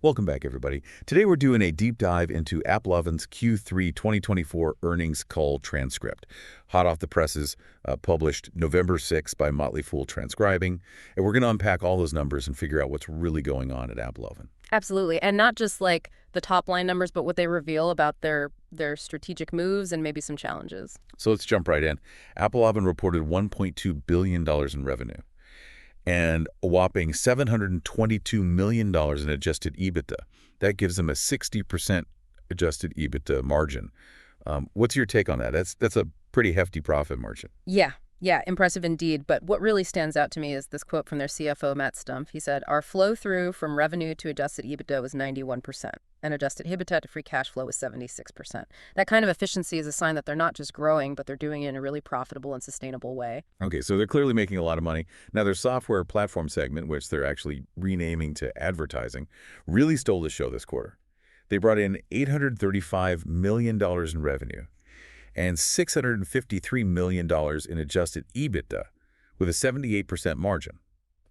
Welcome back, everybody. Today we're doing a deep dive into AppLovin's Q3 2024 earnings call transcript. Hot off the presses, published November 6th by Motley Fool Transcribing. And we're going to unpack all those numbers and figure out what's really going on at AppLovin. Absolutely. And not just like the top line numbers, but what they reveal about their strategic moves and maybe some challenges. So let's jump right in. AppLovin reported $1.2 billion in revenue and a whopping $722 million in adjusted EBITDA. That gives them a 60% adjusted EBITDA margin. What's your take on that? That's a pretty hefty profit margin. Yeah, impressive indeed. But what really stands out to me is this quote from their CFO, Matt Stumpf. He said, "Our flow through from revenue to adjusted EBITDA was 91%, and adjusted EBITDA to free cash flow was 76%. That kind of efficiency is a sign that they're not just growing, but they're doing it in a really profitable and sustainable way." Okay, so they're clearly making a lot of money. Now, their software platform segment, which they're actually renaming to advertising, really stole the show this quarter. They brought in $835 million in revenue and $653 million in adjusted EBITDA with a 78% margin.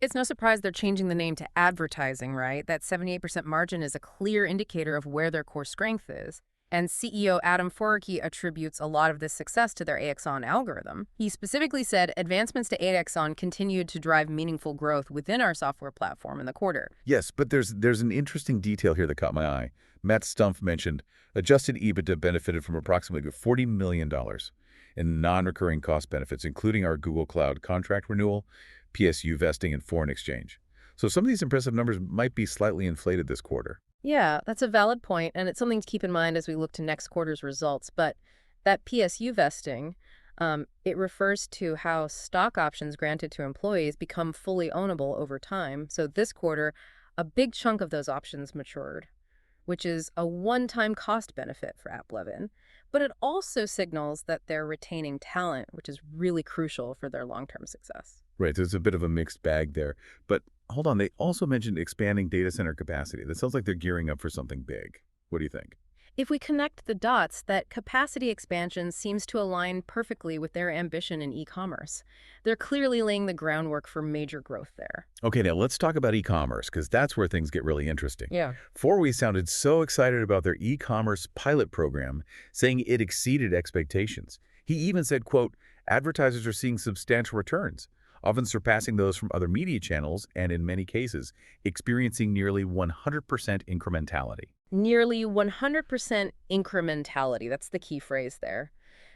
It's no surprise they're changing the name to advertising, right? That 78% margin is a clear indicator of where their core strength is. And CEO Adam Forkey attributes a lot of this success to their AXON algorithm. He specifically said advancements to AXON continued to drive meaningful growth within our software platform in the quarter. Yes, but there's an interesting detail here that caught my eye. Matt Stumpf mentioned adjusted EBITDA benefited from approximately $40 million in non-recurring cost benefits, including our Google Cloud contract renewal, PSU vesting, and foreign exchange. So some of these impressive numbers might be slightly inflated this quarter. Yeah, that's a valid point, and it's something to keep in mind as we look to next quarter's results. But that PSU vesting, it refers to how stock options granted to employees become fully ownable over time. So this quarter, a big chunk of those options matured, which is a one-time cost benefit for AppLovin. But it also signals that they're retaining talent, which is really crucial for their long-term success. Right, there's a bit of a mixed bag there. But hold on, they also mentioned expanding data center capacity. That sounds like they're gearing up for something big. What do you think? If we connect the dots, that capacity expansion seems to align perfectly with their ambition in e-commerce. They're clearly laying the groundwork for major growth there. Okay, now let's talk about e-commerce, because that's where things get really interesting. Yeah. Forwey sounded so excited about their e-commerce pilot program, saying it exceeded expectations. He even said, quote, advertisers are seeing substantial returns, often surpassing those from other media channels and, in many cases, experiencing nearly 100% incrementality. Nearly 100% incrementality. That's the key phrase there.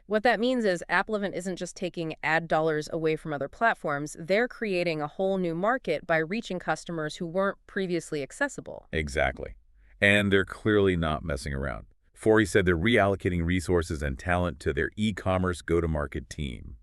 What that means is AppLovin isn't just taking ad dollars away from other platforms. They're creating a whole new market by reaching customers who weren't previously accessible. Exactly. And they're clearly not messing around. Forey said they're reallocating resources and talent to their e-commerce go-to-market team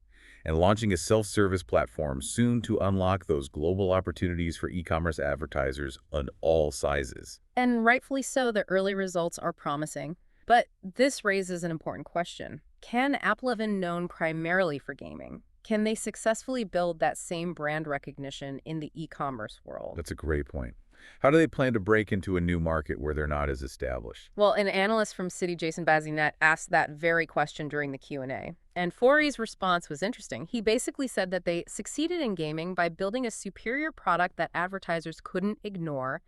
and launching a self-service platform soon to unlock those global opportunities for e-commerce advertisers on all sizes. And rightfully so, the early results are promising. But this raises an important question. Can AppLovin, known primarily for gaming, can they successfully build that same brand recognition in the e-commerce world? That's a great point. How do they plan to break into a new market where they're not as established? Well, an analyst from Citi, Jason Bazinet, asked that very question during the Q&A. And Forey's response was interesting. He basically said that they succeeded in gaming by building a superior product that advertisers couldn't ignore,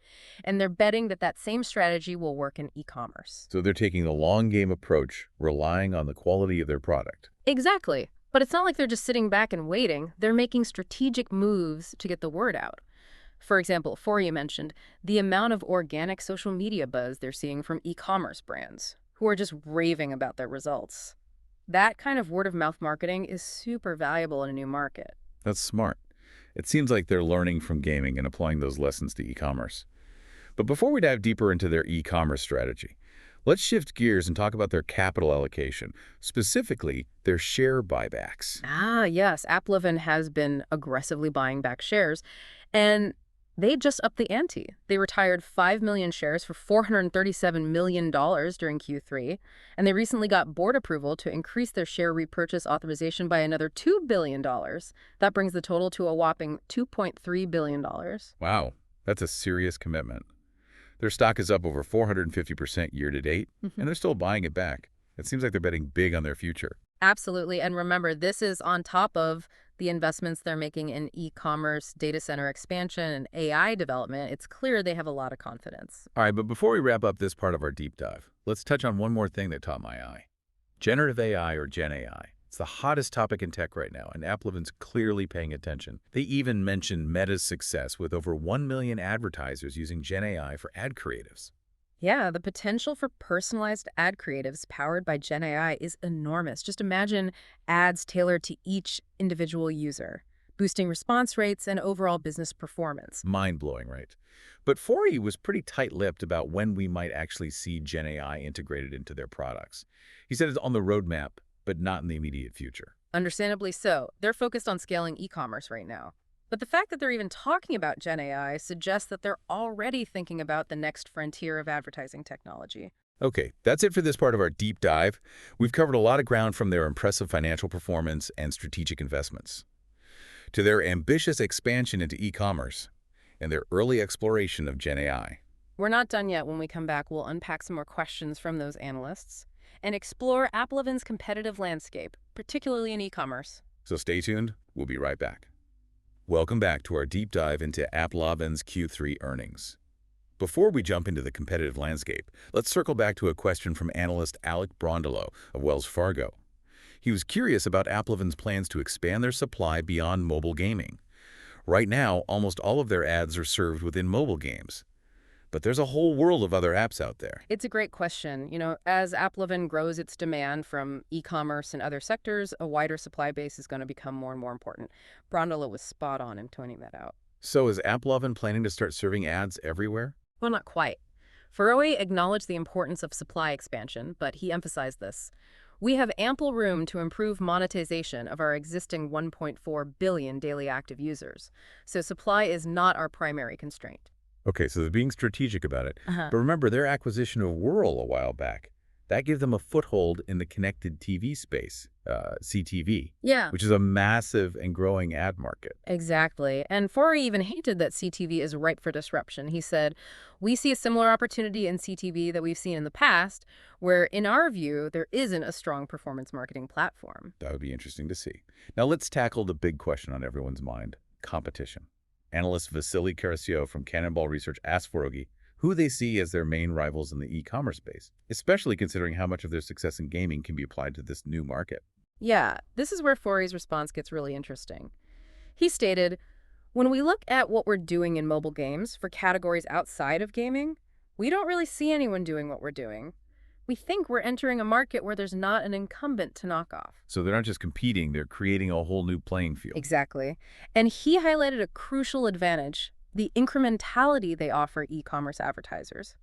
and they're betting that that same strategy will work in e-commerce. So they're taking the long game approach, relying on the quality of their product. Exactly. But it's not like they're just sitting back and waiting. They're making strategic moves to get the word out. For example, Forey mentioned the amount of organic social media buzz they're seeing from e-commerce brands who are just raving about their results. That kind of word-of-mouth marketing is super valuable in a new market. That's smart. It seems like they're learning from gaming and applying those lessons to e-commerce. But before we dive deeper into their e-commerce strategy, let's shift gears and talk about their capital allocation, specifically their share buybacks. Ah, yes, AppLovin has been aggressively buying back shares, and they just upped the ante. They retired 5 million shares for $437 million during Q3, and they recently got board approval to increase their share repurchase authorization by another $2 billion. That brings the total to a whopping $2.3 billion. Wow, that's a serious commitment. Their stock is up over 450% year to date, and they're still buying it back. It seems like they're betting big on their future. Absolutely, and remember, this is on top of the investments they're making in e-commerce, data center expansion, and AI development, it's clear they have a lot of confidence. All right, but before we wrap up this part of our deep dive, let's touch on one more thing that caught my eye. Generative AI or Gen AI. It's the hottest topic in tech right now, and AppLovin's clearly paying attention. They even mentioned Meta's success with over 1 million advertisers using Gen AI for ad creatives. Yeah, the potential for personalized ad creatives powered by Gen AI is enormous. Just imagine ads tailored to each individual user, boosting response rates and overall business performance. Mind-blowing, right? But Fori was pretty tight-lipped about when we might actually see Gen AI integrated into their products. He said it's on the roadmap, but not in the immediate future. Understandably so. They're focused on scaling e-commerce right now. But the fact that they're even talking about Gen AI suggests that they're already thinking about the next frontier of advertising technology. Okay, that's it for this part of our deep dive. We've covered a lot of ground from their impressive financial performance and strategic investments to their ambitious expansion into e-commerce and their early exploration of Gen AI. We're not done yet. When we come back, we'll unpack some more questions from those analysts and explore AppLovin's competitive landscape, particularly in e-commerce. So stay tuned. We'll be right back. Welcome back to our deep dive into AppLovin's Q3 earnings. Before we jump into the competitive landscape, let's circle back to a question from analyst Alec Brondolo of Wells Fargo. He was curious about AppLovin's plans to expand their supply beyond mobile gaming. Right now, almost all of their ads are served within mobile games. But there's a whole world of other apps out there. It's a great question. As AppLovin grows its demand from e-commerce and other sectors, a wider supply base is going to become more and more important. Brondolo was spot on in pointing that out. So is AppLovin planning to start serving ads everywhere? Well, not quite. Furrow acknowledged the importance of supply expansion, but he emphasized this. We have ample room to improve monetization of our existing 1.4 billion daily active users, so supply is not our primary constraint. Okay, so they're being strategic about it. Uh-huh. But remember their acquisition of Whirl a while back. That gave them a foothold in the connected TV space, CTV, Yeah, which is a massive and growing ad market. exactly. And Furrow even hinted that CTV is ripe for disruption. He said, "We see a similar opportunity in CTV that we've seen in the past, where, in our view, there isn't a strong performance marketing platform." That would be interesting to see. Now let's tackle the big question on everyone's mind, competition. Analyst Vasily Karasio from Cannonball Research asked Forogi who they see as their main rivals in the e-commerce space, especially considering how much of their success in gaming can be applied to this new market. Yeah, this is where Furrow's response gets really interesting. He stated, "When we look at what we're doing in mobile games for categories outside of gaming, we don't really see anyone doing what we're doing. We think we're entering a market where there's not an incumbent to knock off." So they're not just competing, they're creating a whole new playing field. Exactly. And he highlighted a crucial advantage, the incrementality they offer e-commerce advertisers.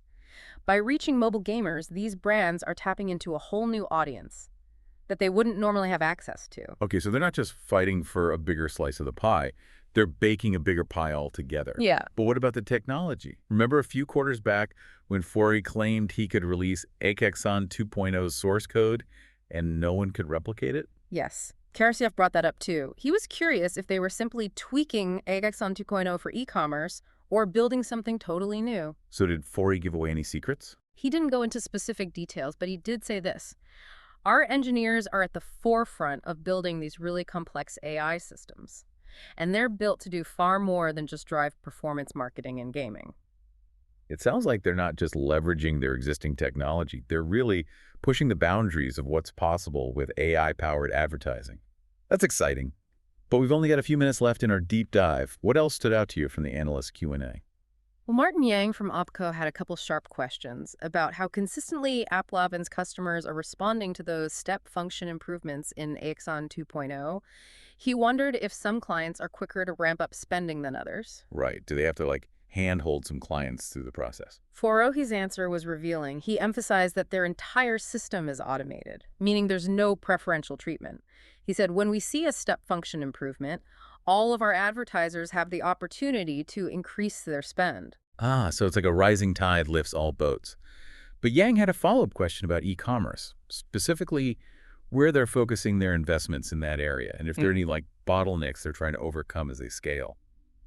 By reaching mobile gamers, these brands are tapping into a whole new audience that they wouldn't normally have access to. Okay, so they're not just fighting for a bigger slice of the pie, they're baking a bigger pie altogether. Yeah. But what about the technology? Remember a few quarters back when Fori claimed he could release AKXON 2.0's source code and no one could replicate it? Yes. Karasiev brought that up too. He was curious if they were simply tweaking AXON 2.0 for e-commerce or building something totally new. So did Fori give away any secrets? He didn't go into specific details, but he did say this: "Our engineers are at the forefront of building these really complex AI systems, and they're built to do far more than just drive performance marketing in gaming." It sounds like they're not just leveraging their existing technology, they're really pushing the boundaries of what's possible with AI-powered advertising. That's exciting. But we've only got a few minutes left in our deep dive. What else stood out to you from the analyst Q&A? Well, Martin Yang from OPCO had a couple sharp questions about how consistently AppLovin's customers are responding to those step function improvements in AXON 2.0. He wondered if some clients are quicker to ramp up spending than others. Right. Do they have to handhold some clients through the process? Forohi's answer was revealing. He emphasized that their entire system is automated, meaning there's no preferential treatment. He said, "When we see a step function improvement, all of our advertisers have the opportunity to increase their spend." Ah, so it's like a rising tide lifts all boats. But Yang had a follow-up question about e-commerce, specifically where they're focusing their investments in that area, and if there are any bottlenecks they're trying to overcome as they scale.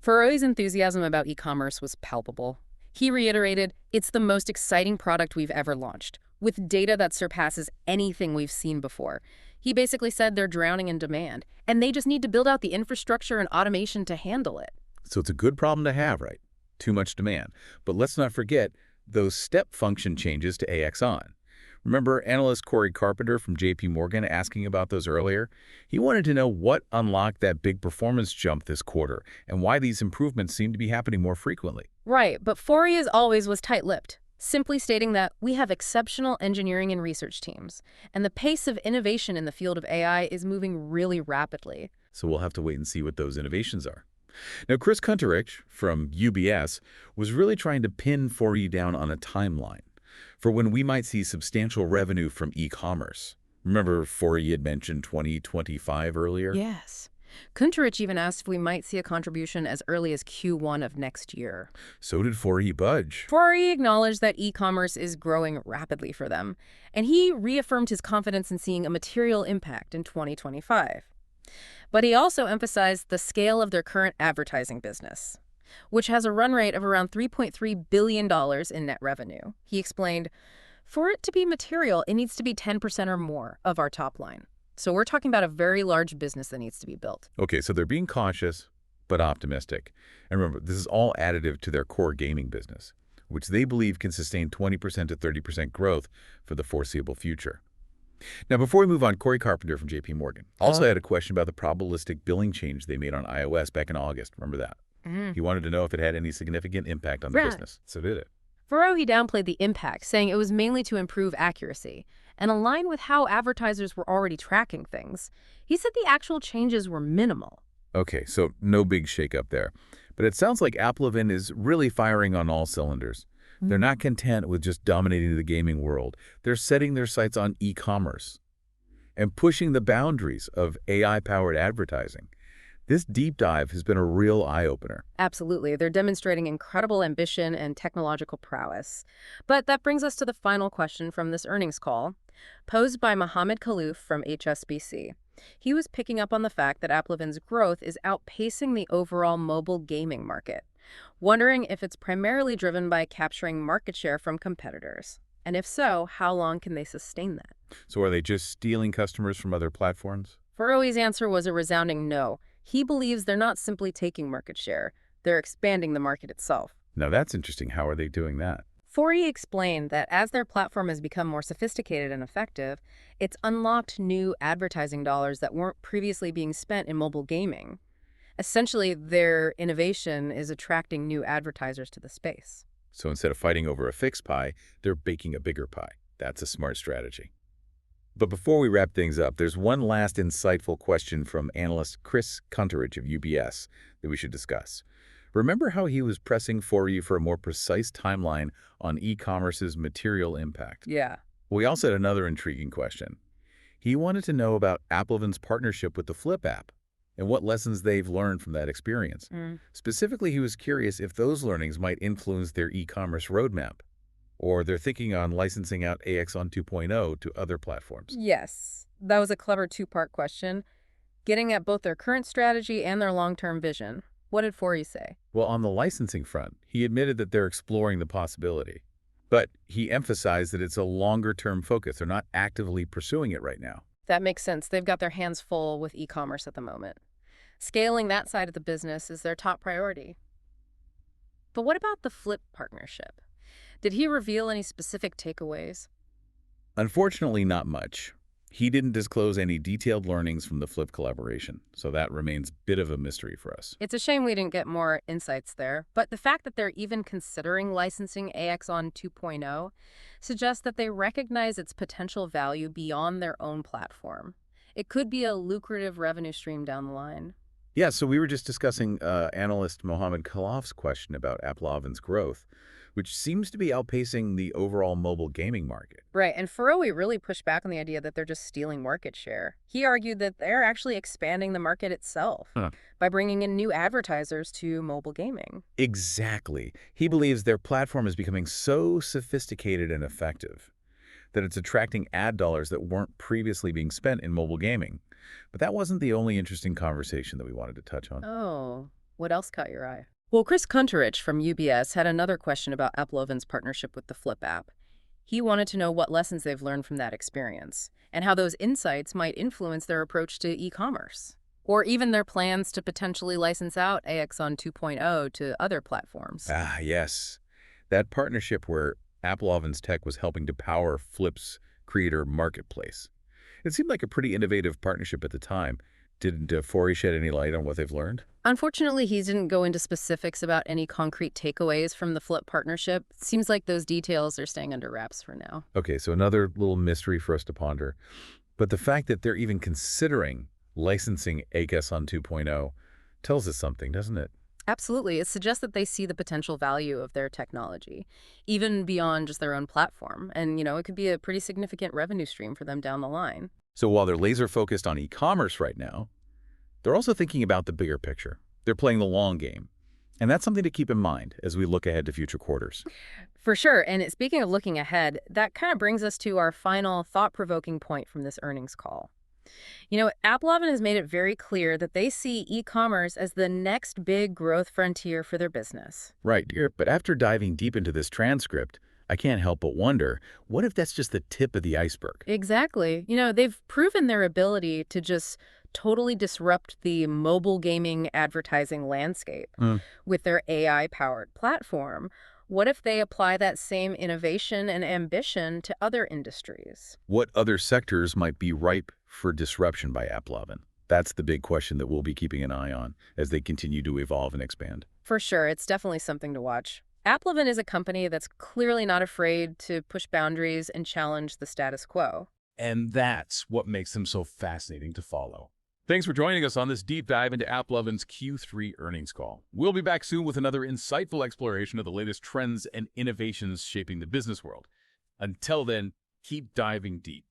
Furroy's enthusiasm about e-commerce was palpable. He reiterated, "It's the most exciting product we've ever launched, with data that surpasses anything we've seen before." He basically said they're drowning in demand, and they just need to build out the infrastructure and automation to handle it. So it's a good problem to have, right? Too much demand. But let's not forget those step function changes to AXON. Remember analyst Corey Carpenter from JP Morgan asking about those earlier? He wanted to know what unlocked that big performance jump this quarter and why these improvements seem to be happening more frequently. Right, but Fori, as always, was tight-lipped, simply stating that we have exceptional engineering and research teams, and the pace of innovation in the field of AI is moving really rapidly. So we'll have to wait and see what those innovations are. Now, Chris Kunterich from UBS was really trying to pin 4E down on a timeline for when we might see substantial revenue from e-commerce. Remember 4E had mentioned 2025 earlier? Yes. Kunterich even asked if we might see a contribution as early as Q1 of next year. So did 4E budge. Fori acknowledged that e-commerce is growing rapidly for them, and he reaffirmed his confidence in seeing a material impact in 2025. But he also emphasized the scale of their current advertising business, which has a run rate of around $3.3 billion in net revenue. He explained, for it to be material, it needs to be 10% or more of our top line. So we're talking about a very large business that needs to be built. Okay, so they're being cautious, but optimistic. And remember, this is all additive to their core gaming business, which they believe can sustain 20% to 30% growth for the foreseeable future. Now, before we move on, Corey Carpenter from JP Morgan also had a question about the probabilistic billing change they made on iOS back in August. Remember that? He wanted to know if it had any significant impact on the business. So did it. Furrow, he downplayed the impact, saying it was mainly to improve accuracy and align with how advertisers were already tracking things. He said the actual changes were minimal. Okay, so no big shakeup there. But it sounds like AppLovin is really firing on all cylinders. They're not content with just dominating the gaming world. They're setting their sights on e-commerce and pushing the boundaries of AI-powered advertising. This deep dive has been a real eye-opener. Absolutely. They're demonstrating incredible ambition and technological prowess. But that brings us to the final question from this earnings call, posed by Mohammed Khaloof from HSBC. He was picking up on the fact that AppLovin's growth is outpacing the overall mobile gaming market, wondering if it's primarily driven by capturing market share from competitors. And if so, how long can they sustain that? So are they just stealing customers from other platforms? Furrow's answer was a resounding no. He believes they're not simply taking market share, they're expanding the market itself. Now that's interesting. How are they doing that? Fori explained that as their platform has become more sophisticated and effective, it's unlocked new advertising dollars that weren't previously being spent in mobile gaming. Essentially, their innovation is attracting new advertisers to the space. So instead of fighting over a fixed pie, they're baking a bigger pie. That's a smart strategy. But before we wrap things up, there's one last insightful question from analyst Chris Kunterich of UBS that we should discuss. Remember how he was pressing for you for a more precise timeline on e-commerce's material impact? Yeah. We also had another intriguing question. He wanted to know about AppLovin's partnership with the Flip app and what lessons they've learned from that experience. Specifically, he was curious if those learnings might influence their e-commerce roadmap, or they're thinking on licensing out AXON 2.0 to other platforms. Yes. That was a clever two-part question, getting at both their current strategy and their long-term vision. What did Fori say? Well, on the licensing front, he admitted that they're exploring the possibility. But he emphasized that it's a longer-term focus. They're not actively pursuing it right now. That makes sense. They've got their hands full with e-commerce at the moment. Scaling that side of the business is their top priority. But what about the Flip partnership? Did he reveal any specific takeaways? Unfortunately, not much. He didn't disclose any detailed learnings from the Flip collaboration, so that remains a bit of a mystery for us. It's a shame we didn't get more insights there, but the fact that they're even considering licensing AXON 2.0 suggests that they recognize its potential value beyond their own platform. It could be a lucrative revenue stream down the line. Yeah, so we were just discussing analyst Mohammed Khalouf's question about AppLovin's growth, which seems to be outpacing the overall mobile gaming market. Right, and Furrowy really pushed back on the idea that they're just stealing market share. He argued that they're actually expanding the market itself by bringing in new advertisers to mobile gaming. Exactly. He believes their platform is becoming so sophisticated and effective that it's attracting ad dollars that weren't previously being spent in mobile gaming. But that wasn't the only interesting conversation that we wanted to touch on. Oh, what else caught your eye? Well, Chris Kunterich from UBS had another question about AppLovin's partnership with the Flip app. He wanted to know what lessons they've learned from that experience and how those insights might influence their approach to e-commerce, or even their plans to potentially license out AXON 2.0 to other platforms. Ah, yes. That partnership where AppLovin's tech was helping to power Flip's creator marketplace. It seemed like a pretty innovative partnership at the time. Did Forey shed any light on what they've learned? Unfortunately, he didn't go into specifics about any concrete takeaways from the Flip partnership. Seems like those details are staying under wraps for now. Okay, so another little mystery for us to ponder. But the fact that they're even considering licensing AXON 2.0 tells us something, doesn't it? Absolutely. It suggests that they see the potential value of their technology, even beyond just their own platform. And, it could be a pretty significant revenue stream for them down the line. So while they're laser focused on e-commerce right now, they're also thinking about the bigger picture. They're playing the long game. And that's something to keep in mind as we look ahead to future quarters. For sure. And speaking of looking ahead, that kind of brings us to our final thought-provoking point from this earnings call. AppLovin has made it very clear that they see e-commerce as the next big growth frontier for their business. Right, dear. But after diving deep into this transcript, I can't help but wonder, what if that's just the tip of the iceberg? Exactly. They've proven their ability to just totally disrupt the mobile gaming advertising landscape with their AI-powered platform. What if they apply that same innovation and ambition to other industries? What other sectors might be ripe for disruption by AppLovin? That's the big question that we'll be keeping an eye on as they continue to evolve and expand. For sure, it's definitely something to watch. AppLovin is a company that's clearly not afraid to push boundaries and challenge the status quo. And that's what makes them so fascinating to follow. Thanks for joining us on this deep dive into AppLovin's Q3 earnings call. We'll be back soon with another insightful exploration of the latest trends and innovations shaping the business world. Until then, keep diving deep.